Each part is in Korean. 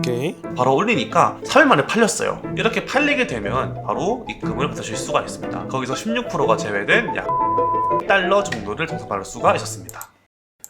오케이. 바로 올리니까 3일 만에 팔렸어요. 이렇게 팔리게 되면 바로 입금을 받으실 수가 있습니다. 거기서 16%가 제외된 약 $1 정도를 정산받을 수가 있었습니다.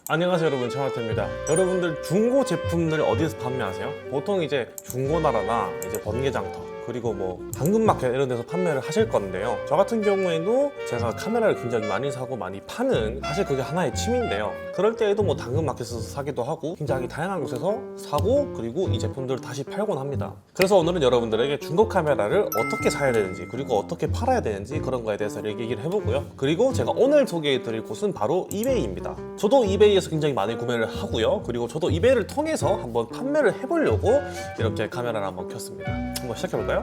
안녕하세요 여러분, 정하태입니다. 여러분들 중고 제품들 어디에서 판매하세요? 보통 이제 중고나라나 이제 번개장터 그리고 뭐 당근마켓 이런 데서 판매를 하실 건데요. 저 같은 경우에도 제가 카메라를 굉장히 많이 사고 많이 파는, 사실 그게 하나의 취미인데요. 그럴 때에도 뭐 당근마켓에서 사기도 하고 굉장히 다양한 곳에서 사고 그리고 이 제품들을 다시 팔곤 합니다. 그래서 오늘은 여러분들에게 중고 카메라를 어떻게 사야 되는지 그리고 어떻게 팔아야 되는지 그런 거에 대해서 얘기를 해보고요. 그리고 제가 오늘 소개해 드릴 곳은 바로 이베이입니다. 저도 이베이에서 굉장히 많이 구매를 하고요. 그리고 저도 이베이를 통해서 한번 판매를 해보려고 이렇게 카메라를 한번 켰습니다. 한번 시작해볼까요?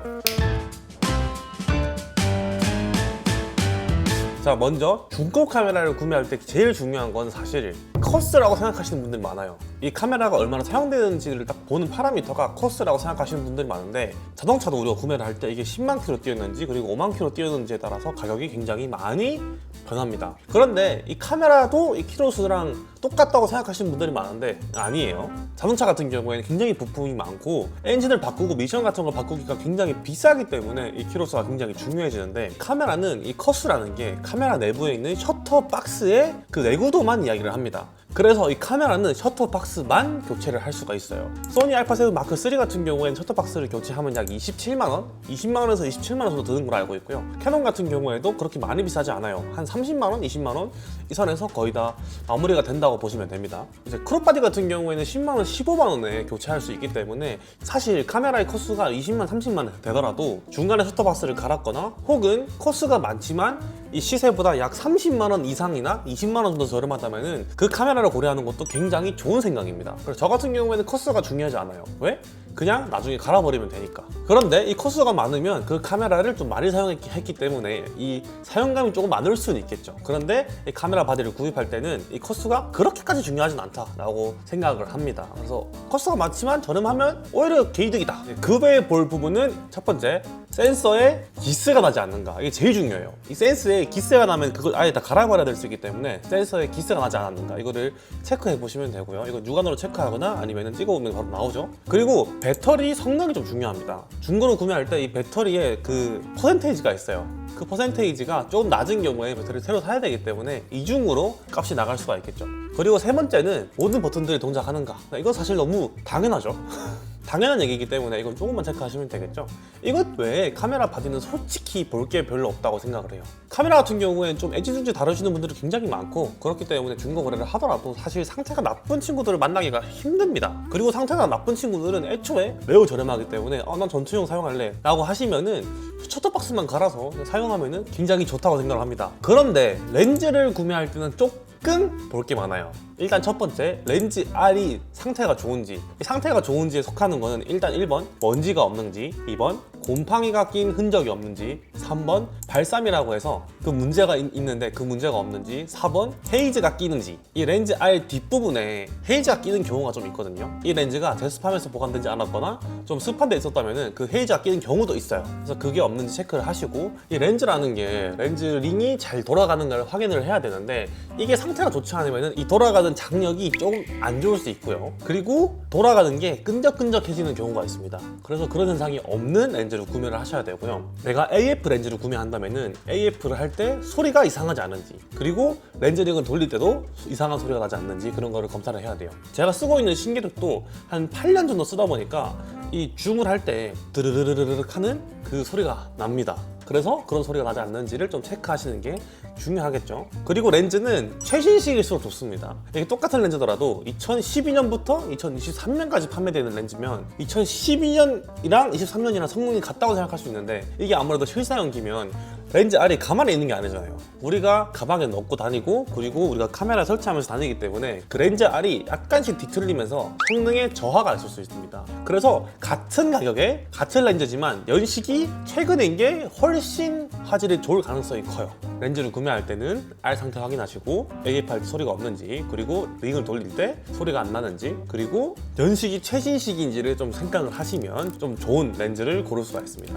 자, 먼저 중고 카메라를 구매할 때 제일 중요한 건 사실 코스라고 생각하시는 분들이 많아요. 이 카메라가 얼마나 사용되는지를 딱 보는 파라미터가 코스라고 생각하시는 분들이 많은데, 자동차도 우리가 구매를 할 때 이게 10만 킬로 뛰었는지 그리고 5만 킬로 뛰었는지에 따라서 가격이 굉장히 많이 변합니다. 그런데 이 카메라도 이 킬로수랑 똑같다고 생각하시는 분들이 많은데 아니에요. 자동차 같은 경우에는 굉장히 부품이 많고 엔진을 바꾸고 미션 같은 걸 바꾸기가 굉장히 비싸기 때문에 이 킬로수가 굉장히 중요해지는데, 카메라는 이 코스라는 게 카메라 내부에 있는 셔터 박스의 그 내구도만 이야기를 합니다. 그래서 이 카메라는 셔터박스만 교체를 할 수가 있어요. 소니 알파7 마크3 같은 경우에는 셔터박스를 교체하면 약 27만원? 20만원에서 27만원 정도 드는 걸로 알고 있고요. 캐논 같은 경우에도 그렇게 많이 비싸지 않아요. 한 30만원, 20만원 이 선에서 거의 다 마무리가 된다고 보시면 됩니다. 이제 크롭바디 같은 경우에는 10만원, 15만원에 교체할 수 있기 때문에 사실 카메라의 코스가 20만, 30만 되더라도 중간에 셔터박스를 갈았거나 혹은 코스가 많지만 이 시세보다 약 30만원 이상이나 20만원 정도 저렴하다면은 그 카메라를 고려하는 것도 굉장히 좋은 생각입니다. 그래서 저 같은 경우에는 코스가 중요하지 않아요. 왜? 그냥 나중에 갈아버리면 되니까. 그런데 이 코스가 많으면 그 카메라를 좀 많이 사용했기 때문에 이 사용감이 조금 많을 수는 있겠죠. 그런데 이 카메라 바디를 구입할 때는 이 코스가 그렇게까지 중요하진 않다라고 생각을 합니다. 그래서 코스가 많지만 저렴하면 오히려 개이득이다. 그 외에 볼 부분은 첫 번째, 센서에 기스가 나지 않는가. 이게 제일 중요해요. 이 센서에 기스가 나면 그걸 아예 다 갈아버려야 될 수 있기 때문에 센서에 기스가 나지 않았는가 이거를 체크해 보시면 되고요. 이거 육안으로 체크하거나 아니면 찍어보면 바로 나오죠. 그리고 배터리 성능이 좀 중요합니다. 중고로 구매할 때 이 배터리에 그 퍼센테이지가 있어요. 그 퍼센테이지가 조금 낮은 경우에 배터리를 새로 사야 되기 때문에 이중으로 값이 나갈 수가 있겠죠. 그리고 세 번째는 모든 버튼들이 동작하는가. 이건 사실 너무 당연하죠. 당연한 얘기이기 때문에 이건 조금만 체크하시면 되겠죠. 이것 외에 카메라 바디는 솔직히 볼 게 별로 없다고 생각을 해요. 카메라 같은 경우에는 좀 애지중지 다루시는 분들이 굉장히 많고, 그렇기 때문에 중고 거래를 하더라도 사실 상태가 나쁜 친구들을 만나기가 힘듭니다. 그리고 상태가 나쁜 친구들은 애초에 매우 저렴하기 때문에 난 전투용 사용할래 라고 하시면은 셔터박스만 갈아서 사용하면은 굉장히 좋다고 생각을 합니다. 그런데 렌즈를 구매할 때는 조금 볼 게 많아요. 일단 첫 번째, 렌즈 R이 상태가 좋은지. 이 상태가 좋은지에 속하는 거는 일단 1번 먼지가 없는지, 2번 곰팡이가 낀 흔적이 없는지, 3번 발삼이라고 해서 그 문제가 있는데 그 문제가 없는지, 4번 헤이즈가 끼는지. 이 렌즈 R 뒷부분에 헤이즈가 끼는 경우가 좀 있거든요. 이 렌즈가 제습하면서 보관되지 않았거나 좀 습한 데 있었다면 그 헤이즈가 끼는 경우도 있어요. 그래서 그게 없는지 체크를 하시고, 이 렌즈라는 게 렌즈 링이 잘 돌아가는 걸 확인을 해야 되는데, 이게 상태가 좋지 않으면 이 돌아가는 장력이 조금 안 좋을 수 있고요. 그리고 돌아가는 게 끈적끈적해지는 경우가 있습니다. 그래서 그런 현상이 없는 렌즈를 구매를 하셔야 되고요. 내가 AF 렌즈를 구매한다면은 AF를 할 때 소리가 이상하지 않은지, 그리고 렌즈링을 돌릴 때도 이상한 소리가 나지 않는지 그런 거를 검사를 해야 돼요. 제가 쓰고 있는 신기록도 한 8년 정도 쓰다 보니까 이 줌을 할 때 드르르르르륵 하는 그 소리가 납니다. 그래서 그런 소리가 나지 않는지를 좀 체크하시는 게 중요하겠죠. 그리고 렌즈는 최신식일수록 좋습니다. 이게 똑같은 렌즈더라도 2012년부터 2023년까지 판매되는 렌즈면 2012년이랑 23년이랑 성능이 같다고 생각할 수 있는데, 이게 아무래도 실사용기면 렌즈 R이 가만히 있는 게 아니잖아요. 우리가 가방에 넣고 다니고 그리고 우리가 카메라 설치하면서 다니기 때문에 그 렌즈 R이 약간씩 뒤틀리면서 성능에 저하가 있을 수 있습니다. 그래서 같은 가격에 같은 렌즈지만 연식이 최근인 게 훨씬 화질이 좋을 가능성이 커요. 렌즈를 구매할 때는 R 상태 확인하시고 AF 할 때 소리가 없는지, 그리고 링을 돌릴 때 소리가 안 나는지, 그리고 연식이 최신식인지를 좀 생각을 하시면 좀 좋은 렌즈를 고를 수가 있습니다.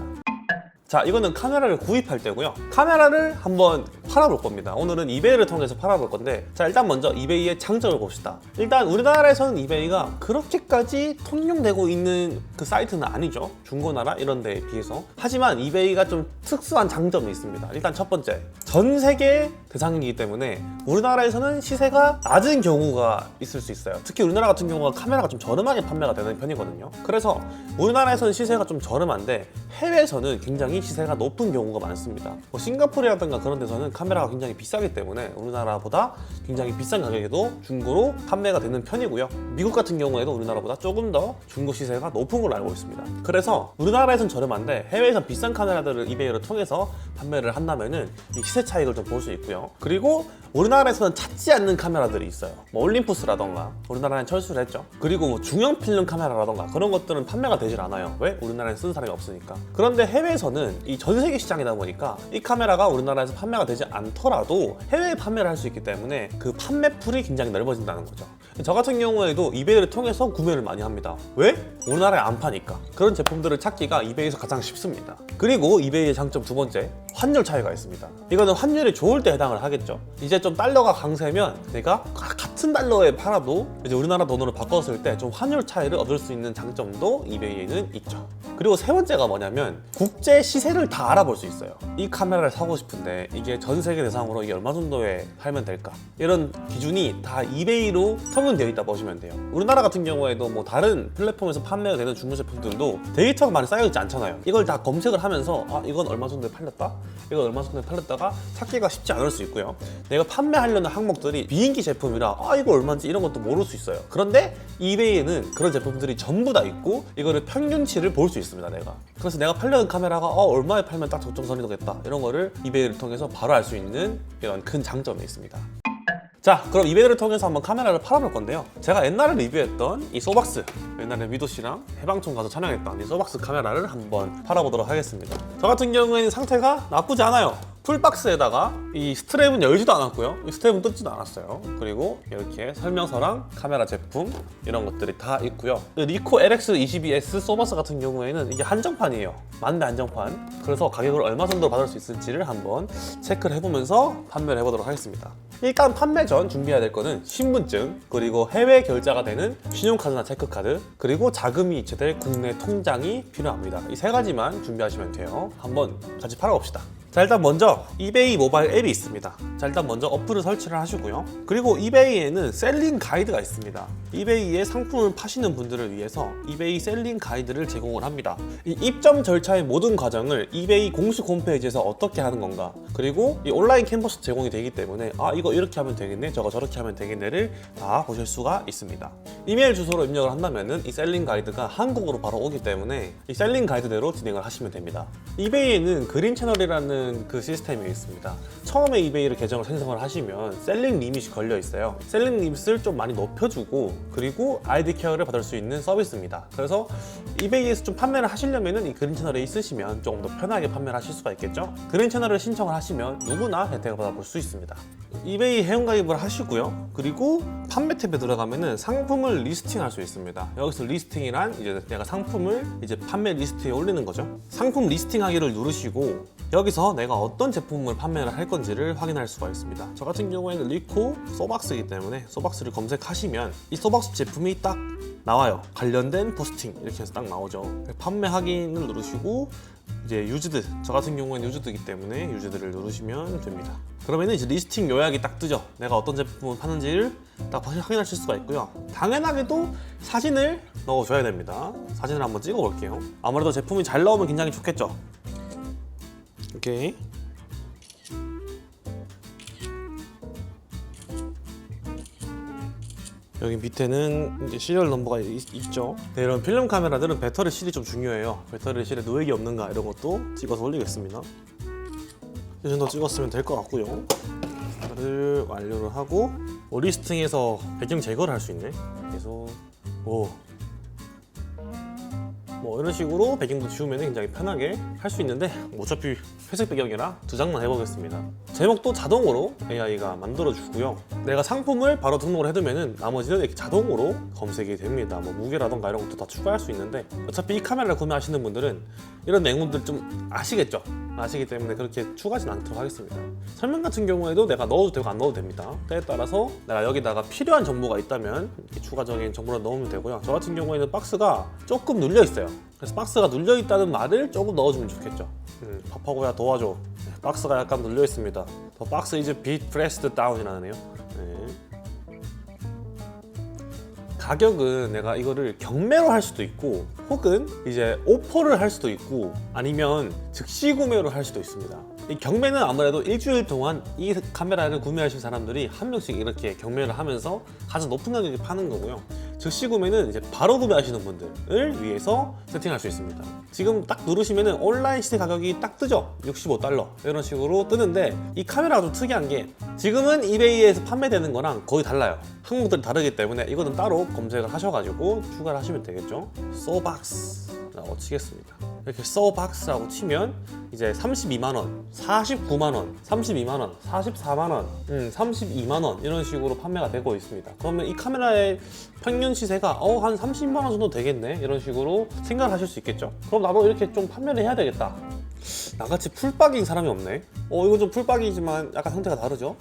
자, 이거는 카메라를 구입할 때고요. 카메라를 한번 팔아볼 겁니다. 오늘은 이베이를 통해서 팔아볼 건데, 자, 일단 먼저 이베이의 장점을 봅시다. 일단 우리나라에서는 이베이가 그렇게까지 통용되고 있는 그 사이트는 아니죠. 중고나라 이런 데에 비해서. 하지만 이베이가 좀 특수한 장점이 있습니다. 일단 첫 번째, 전 세계 대상이기 때문에 우리나라에서는 시세가 낮은 경우가 있을 수 있어요. 특히 우리나라 같은 경우가 카메라가 좀 저렴하게 판매가 되는 편이거든요. 그래서 우리나라에서는 시세가 좀 저렴한데 해외에서는 굉장히 시세가 높은 경우가 많습니다. 뭐 싱가포르라든가 그런 데서는 카메라가 굉장히 비싸기 때문에 우리나라보다 굉장히 비싼 가격에도 중고로 판매가 되는 편이고요. 미국 같은 경우에도 우리나라보다 조금 더 중고 시세가 높은 걸로 알고 있습니다. 그래서 우리나라에서는 저렴한데 해외에서 비싼 카메라들을 이베이를 통해서 판매를 한다면은 이 시세 차익을 좀 볼 수 있고요. 그리고 우리나라에서는 찾지 않는 카메라들이 있어요. 뭐 올림푸스라던가 우리나라엔 철수를 했죠. 그리고 뭐 중형 필름 카메라라던가 그런 것들은 판매가 되질 않아요. 왜? 우리나라에 쓰는 사람이 없으니까. 그런데 해외에서는 이 전 세계 시장이다 보니까 이 카메라가 우리나라에서 판매가 되지 않더라도 해외에 판매를 할 수 있기 때문에 그 판매풀이 굉장히 넓어진다는 거죠. 저 같은 경우에도 이베이를 통해서 구매를 많이 합니다. 왜? 우리나라에 안 파니까. 그런 제품들을 찾기가 이베이에서 가장 쉽습니다. 그리고 이베이의 장점 두 번째, 환율 차이가 있습니다. 이거는 환율이 좋을 때 해당을 하겠죠. 이제 좀 달러가 강세면 내가 같은 달러에 팔아도 이제 우리나라 돈으로 바꿨을 때 좀 환율 차이를 얻을 수 있는 장점도 이베이에는 있죠. 그리고 세 번째가 뭐냐면 국제 시세를 다 알아볼 수 있어요. 이 카메라를 사고 싶은데 이게 전 세계 대상으로 이게 얼마 정도에 팔면 될까? 이런 기준이 다 이베이로 통용되어 있다 보시면 돼요. 우리나라 같은 경우에도 뭐 다른 플랫폼에서 판매가 되는 중고 제품들도 데이터가 많이 쌓여있지 않잖아요. 이걸 다 검색을 하면서 아 이건 얼마 정도에 팔렸다? 이건 얼마 정도에 팔렸다가 찾기가 쉽지 않을 수 있고요. 내가 판매하려는 항목들이 비인기 제품이라 아 이거 얼마인지 이런 것도 모를 수 있어요. 그런데 이베이에는 그런 제품들이 전부 다 있고 이거를 평균치를 볼 수 있습니다. 내가. 그래서 내가 팔려는 카메라가 얼마에 팔면 딱 적정선이 되겠다. 이런 거를 이베이를 통해서 바로 알 수 있는 이런 큰 장점이 있습니다. 자, 그럼 이베이를 통해서 한번 카메라를 팔아볼 건데요. 제가 옛날에 리뷰했던 이 소박스, 옛날에 미도 씨랑 해방촌 가서 촬영했던 이 소박스 카메라를 한번 팔아보도록 하겠습니다. 저 같은 경우에는 상태가 나쁘지 않아요. 풀박스에다가 이 스트랩은 열지도 않았고요. 이 스트랩은 뜯지도 않았어요. 그리고 이렇게 설명서랑 카메라 제품 이런 것들이 다 있고요. 리코 LX22S 소바스 같은 경우에는 이게 한정판이에요. 만대 한정판. 그래서 가격을 얼마 정도 받을 수 있을지를 한번 체크를 해보면서 판매를 해보도록 하겠습니다. 일단 판매 전 준비해야 될 거는 신분증, 그리고 해외 결제가 되는 신용카드나 체크카드, 그리고 자금이 이체될 국내 통장이 필요합니다. 이 세 가지만 준비하시면 돼요. 한번 같이 팔아봅시다. 자, 일단 먼저 이베이 모바일 앱이 있습니다. 자, 일단 먼저 어플을 설치를 하시고요. 그리고 이베이에는 셀링 가이드가 있습니다. 이베이에 상품을 파시는 분들을 위해서 이베이 셀링 가이드를 제공을 합니다. 이 입점 절차의 모든 과정을 이베이 공식 홈페이지에서 어떻게 하는 건가, 그리고 이 온라인 캔버스 제공이 되기 때문에 아 이거 이렇게 하면 되겠네, 저거 저렇게 하면 되겠네를 다 보실 수가 있습니다. 이메일 주소로 입력을 한다면은 이 셀링 가이드가 한국어로 바로 오기 때문에 이 셀링 가이드대로 진행을 하시면 됩니다. 이베이에는 그린 채널이라는 그 시스템이 있습니다. 처음에 이베이를 계정을 생성을 하시면 셀링 리밋이 걸려 있어요. 셀링 리밋을 좀 많이 높여주고 그리고 아이디 케어를 받을 수 있는 서비스입니다. 그래서 이베이에서 좀 판매를 하시려면 이 그린 채널에 있으시면 조금 더 편하게 판매를 하실 수가 있겠죠. 그린 채널을 신청을 하시면 누구나 혜택을 받아볼 수 있습니다. 이베이 회원가입을 하시고요. 그리고 판매 탭에 들어가면은 상품을 리스팅할 수 있습니다. 여기서 리스팅이란 이제 내가 상품을 이제 판매 리스트에 올리는 거죠. 상품 리스팅하기를 누르시고 여기서 내가 어떤 제품을 판매를 할 건지를 확인할 수가 있습니다. 저 같은 경우에는 리코 소박스이기 때문에 소박스를 검색하시면 이 소박스 제품이 딱 나와요. 관련된 포스팅 이렇게 해서 딱 나오죠. 판매 확인을 누르시고 이제 유즈드, 저 같은 경우에는 유즈드이기 때문에 유즈드를 누르시면 됩니다. 그러면 이제 리스팅 요약이 딱 뜨죠. 내가 어떤 제품을 파는지를 딱 확인하실 수가 있고요. 당연하게도 사진을 넣어줘야 됩니다. 사진을 한번 찍어 볼게요. 아무래도 제품이 잘 나오면 굉장히 좋겠죠. 오케이. 여기 밑에는 이제 시리얼 넘버가 있죠. 네, 이런 필름 카메라들은 배터리 실이 좀 중요해요. 배터리 실에 누액이 없는가 이런 것도 찍어서 올리겠습니다. 이 정도 찍었으면 될 것 같고요. 를 완료를 하고 리스팅해서 배경 제거를 할 수 있네. 그래서 뭐 이런 식으로 배경도 지우면 굉장히 편하게 할 수 있는데 어차피 회색 배경이라 두 장만 해보겠습니다. 제목도 자동으로 AI가 만들어주고요. 내가 상품을 바로 등록을 해두면은 나머지는 이렇게 자동으로 검색이 됩니다. 뭐 무게라던가 이런 것도 다 추가할 수 있는데 어차피 이 카메라를 구매하시는 분들은 이런 내용들 좀 아시겠죠? 아시기 때문에 그렇게 추가하진 않도록 하겠습니다. 설명 같은 경우에도 내가 넣어도 되고 안 넣어도 됩니다. 때에 따라서 내가 여기다가 필요한 정보가 있다면 이렇게 추가적인 정보를 넣으면 되고요. 저 같은 경우에는 박스가 조금 눌려 있어요. 그래서 박스가 눌려 있다는 말을 조금 넣어주면 좋겠죠. 밥하고야 도와줘. 네, 박스가 약간 눌려 있습니다. The box is a bit pressed down이라네요. 네. 가격은 내가 이거를 경매로 할 수도 있고 혹은 이제 오퍼를 할 수도 있고 아니면 즉시 구매로 할 수도 있습니다. 이 경매는 아무래도 일주일 동안 이 카메라를 구매하신 사람들이 한 명씩 이렇게 경매를 하면서 가장 높은 가격에 파는 거고요. 즉시 구매는 이제 바로 구매하시는 분들을 위해서 세팅할 수 있습니다. 지금 딱 누르시면은 온라인 시세 가격이 딱 뜨죠? $65 이런 식으로 뜨는데 이 카메라가 좀 특이한 게 지금은 이베이에서 판매되는 거랑 거의 달라요. 항목들이 다르기 때문에 이거는 따로 검색을 하셔가지고 추가를 하시면 되겠죠. 소박스 치겠습니다. 이렇게 소박스라고 치면 이제 32만원, 49만원, 32만원, 44만원, 32만원 이런 식으로 판매가 되고 있습니다. 그러면 이 카메라의 평균 시세가 한 30만원 정도 되겠네 이런 식으로 생각을 하실 수 있겠죠. 그럼 나도 이렇게 좀 판매를 해야 되겠다. 나같이 풀박인 사람이 없네. 이건 좀 풀박이지만 약간 형태가 다르죠.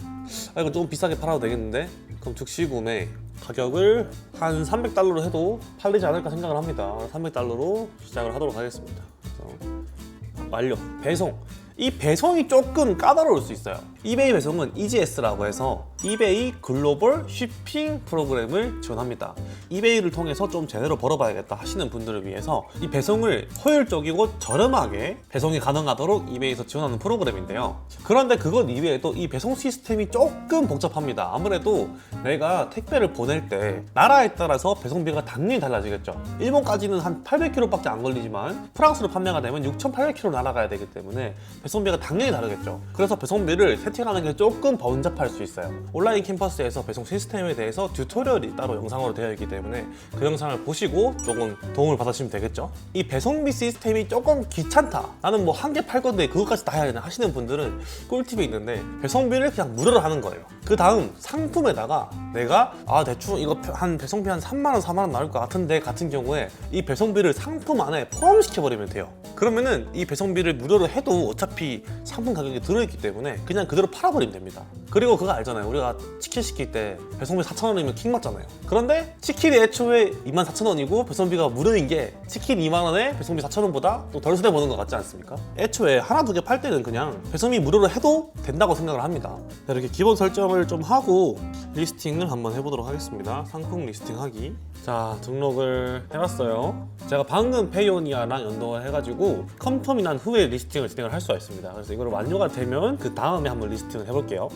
이거 조금 비싸게 팔아도 되겠는데. 그럼 즉시 구매 가격을 한 $300로 해도 팔리지 않을까 생각을 합니다. $300로 시작을 하도록 하겠습니다. 그래서 완료. 배송. 이 배송이 조금 까다로울 수 있어요. 이베이 배송은 EGS라고 해서 이베이 글로벌 쉬핑 프로그램을 지원합니다. 이베이를 통해서 좀 제대로 벌어봐야겠다 하시는 분들을 위해서 이 배송을 효율적이고 저렴하게 배송이 가능하도록 이베이에서 지원하는 프로그램인데요. 그런데 그것 이외에도 이 배송 시스템이 조금 복잡합니다. 아무래도 내가 택배를 보낼 때 나라에 따라서 배송비가 당연히 달라지겠죠. 일본까지는 한 800km밖에 안 걸리지만 프랑스로 판매가 되면 6,800km 날아가야 되기 때문에 배송비가 당연히 다르겠죠. 그래서 배송비를 세팅하는 게 조금 번잡할 수 있어요. 온라인 캠퍼스에서 배송 시스템에 대해서 튜토리얼이 따로 영상으로 되어 있기 때문에 그 영상을 보시고 조금 도움을 받으시면 되겠죠. 이 배송비 시스템이 조금 귀찮다, 나는 뭐 한 개 팔 건데 그것까지 다 해야 되나 하시는 분들은 꿀팁이 있는데 배송비를 그냥 무료로 하는 거예요. 그 다음 상품에다가 내가 대충 이거 한 배송비 한 3만원 4만원 나올 것 같은데 같은 경우에 이 배송비를 상품 안에 포함시켜 버리면 돼요. 그러면은 이 배송비를 무료로 해도 어차피 상품 가격이 들어있기 때문에 그냥 그대로 팔아버리면 됩니다. 그리고 그거 알잖아요. 우리가 치킨 시킬 때 배송비 4,000원이면 킹 맞잖아요. 그런데 치킨이 애초에 24,000원이고 배송비가 무료인 게 치킨 2만원에 배송비 4,000원보다 또 덜 손해보는 것 같지 않습니까? 애초에 하나 두 개 팔 때는 그냥 배송비 무료로 해도 된다고 생각을 합니다. 이렇게 기본 설정을 좀 하고 리스팅을 한번 해보도록 하겠습니다. 상품 리스팅하기. 자, 등록을 해봤어요. 제가 방금 페이오니아랑 연동을 해가지고 컨펌이 난 후에 리스팅을 진행을 할 수가 있습니다. 그래서 이걸 완료가 되면 그 다음에 한번 리스팅을 해볼게요.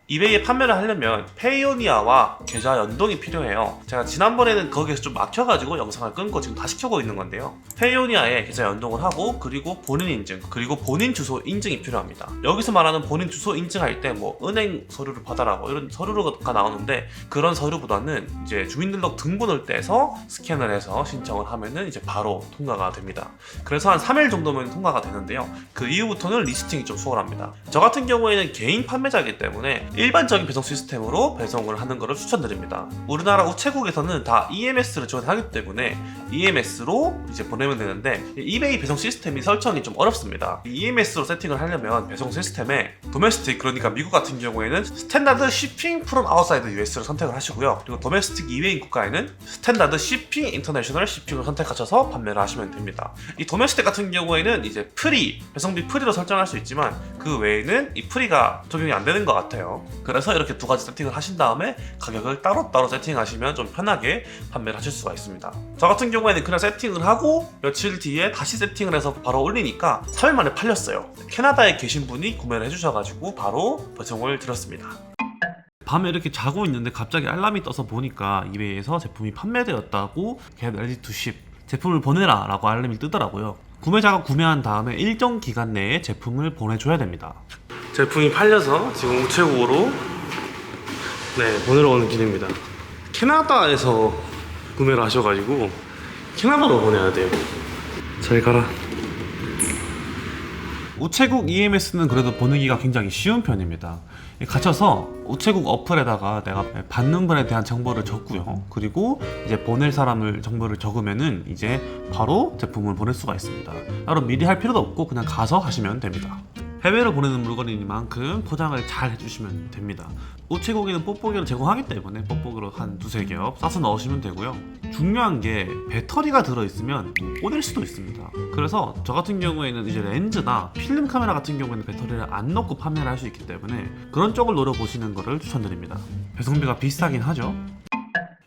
이베이에 판매를 하려면 페이오니아와 계좌 연동이 필요해요. 제가 지난번에는 거기에서 좀 막혀가지고 영상을 끊고 지금 다시 켜고 있는 건데요. 페이오니아에 계좌 연동을 하고 그리고 본인 인증 그리고 본인 주소 인증이 필요합니다. 여기서 말하는 본인 주소 인증할 때 뭐 은행 서류를 받아라고 이런 서류가 나오는데 그런 서류보다는 이제 주민등록 등본을 떼서 스캔을 해서 신청을 하면은 이제 바로 통과가 됩니다. 그래서 한 3일 정도면 통과가 되는데요. 그 이후부터는 리스팅이 좀 수월합니다. 저 같은 경우에는 개인 판매자이기 때문에 일반적인 배송 시스템으로 배송을 하는 것을 추천드립니다. 우리나라 우체국에서는 다 EMS를 지원하기 때문에 EMS로 이제 보내면 되는데 이베이 배송 시스템이 설정이 좀 어렵습니다. EMS로 세팅을 하려면 배송 시스템에 도메스틱, 그러니까 미국 같은 경우에는 스탠다드 쉬핑 프롬 아웃사이드 US를 선택을 하시고요. 그리고 도메스틱 이외인 국가에는 스탠다드 쉬핑 인터내셔널 쉬핑을 선택하셔서 판매를 하시면 됩니다. 이 도메스틱 같은 경우에는 이제 프리, 배송비 프리로 설정할 수 있지만 그 외에는 이 프리가 적용이 안 되는 것 같아요. 그래서 이렇게 두 가지 세팅을 하신 다음에 가격을 따로따로 세팅하시면 좀 편하게 판매를 하실 수가 있습니다. 저 같은 경우에는 그냥 세팅을 하고 며칠 뒤에 다시 세팅을 해서 바로 올리니까 3일 만에 팔렸어요. 캐나다에 계신 분이 구매를 해주셔가지고 바로 배송을 드렸습니다. 밤에 이렇게 자고 있는데 갑자기 알람이 떠서 보니까 이베이에서 제품이 판매되었다고 Get ready to ship, 제품을 보내라 라고 알람이 뜨더라고요. 구매자가 구매한 다음에 일정 기간 내에 제품을 보내줘야 됩니다. 제품이 팔려서 지금 우체국으로 보내러 오는 길입니다. 캐나다에서 구매를 하셔가지고 캐나다로 보내야 돼요. 잘 가라. 우체국 EMS는 그래도 보내기가 굉장히 쉬운 편입니다. 갇혀서 우체국 어플에다가 내가 받는 분에 대한 정보를 적고요. 그리고 이제 보낼 사람을 정보를 적으면은 이제 바로 제품을 보낼 수가 있습니다. 따로 미리 할 필요도 없고 그냥 가서 하시면 됩니다. 해외로 보내는 물건이니만큼 포장을 잘 해주시면 됩니다. 우체국에는 뽁뽁이를 제공하기 때문에 뽁뽁이로 한 두세 겹 싸서 넣으시면 되고요. 중요한 게 배터리가 들어있으면 꺼낼 수도 있습니다. 그래서 저 같은 경우에는 이제 렌즈나 필름 카메라 같은 경우에는 배터리를 안 넣고 판매를 할 수 있기 때문에 그런 쪽을 노려보시는 것을 추천드립니다. 배송비가 비싸긴 하죠.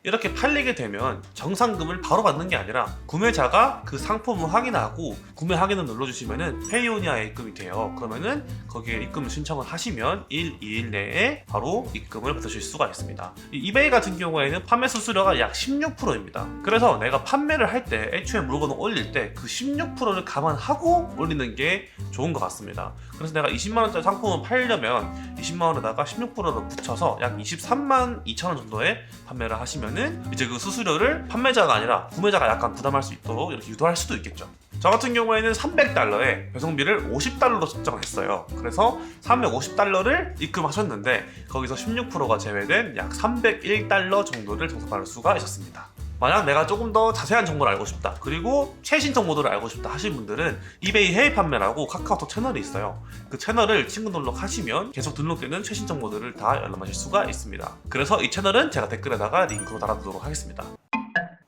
이렇게 팔리게 되면 정상금을 바로 받는 게 아니라 구매자가 그 상품을 확인하고 구매 확인을 눌러주시면은 페이오니아에 입금이 돼요. 그러면은 거기에 입금을 신청을 하시면 1, 2일 내에 바로 입금을 받으실 수가 있습니다. 이 이베이 같은 경우에는 판매 수수료가 약 16%입니다. 그래서 내가 판매를 할 때 애초에 물건을 올릴 때 그 16%를 감안하고 올리는 게 좋은 것 같습니다. 그래서 내가 20만원짜리 상품을 팔려면 20만원에다가 16%를 붙여서 약 23만 2천원 정도에 판매를 하시면은 이제 그 수수료를 판매자가 아니라 구매자가 약간 부담할 수 있도록 이렇게 유도할 수도 있겠죠. 저 같은 경우에는 300달러에 배송비를 50달러로 책정을 했어요. 그래서 350달러를 입금하셨는데 거기서 16%가 제외된 약 301달러 정도를 정산받을 수가 있었습니다. 만약 내가 조금 더 자세한 정보를 알고 싶다, 그리고 최신 정보들을 알고 싶다 하신 분들은 이베이 해외 판매라고 카카오톡 채널이 있어요. 그 채널을 친구 등록하시면 계속 등록되는 최신 정보들을 다 열람하실 수가 있습니다. 그래서 이 채널은 제가 댓글에다가 링크로 달아두도록 하겠습니다.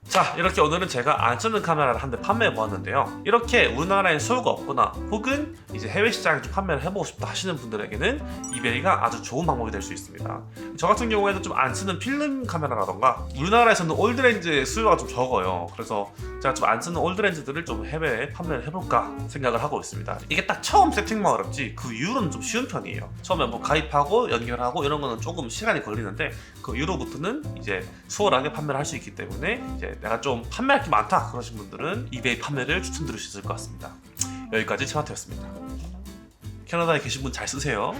자, 이렇게 오늘은 제가 안 쓰는 카메라를 한 대 판매해 보았는데요. 이렇게 우리나라에 수요가 없거나 혹은 이제 해외 시장에 좀 판매를 해보고 싶다 하시는 분들에게는 이베이가 아주 좋은 방법이 될 수 있습니다. 저 같은 경우에는 좀 안 쓰는 필름 카메라라던가 우리나라에서는 올드렌즈의 수요가 좀 적어요. 그래서 제가 좀 안 쓰는 올드렌즈들을 좀 해외에 판매를 해볼까 생각을 하고 있습니다. 이게 딱 처음 세팅만 어렵지 그 이후로는 좀 쉬운 편이에요. 처음에 뭐 가입하고 연결하고 이런 거는 조금 시간이 걸리는데 그 이후로부터는 이제 수월하게 판매를 할 수 있기 때문에 이제 내가 좀 판매할 게 많다 그러신 분들은 이베이 판매를 추천드릴 수 있을 것 같습니다. 여기까지 채마태였습니다. 캐나다에 계신 분 잘 쓰세요.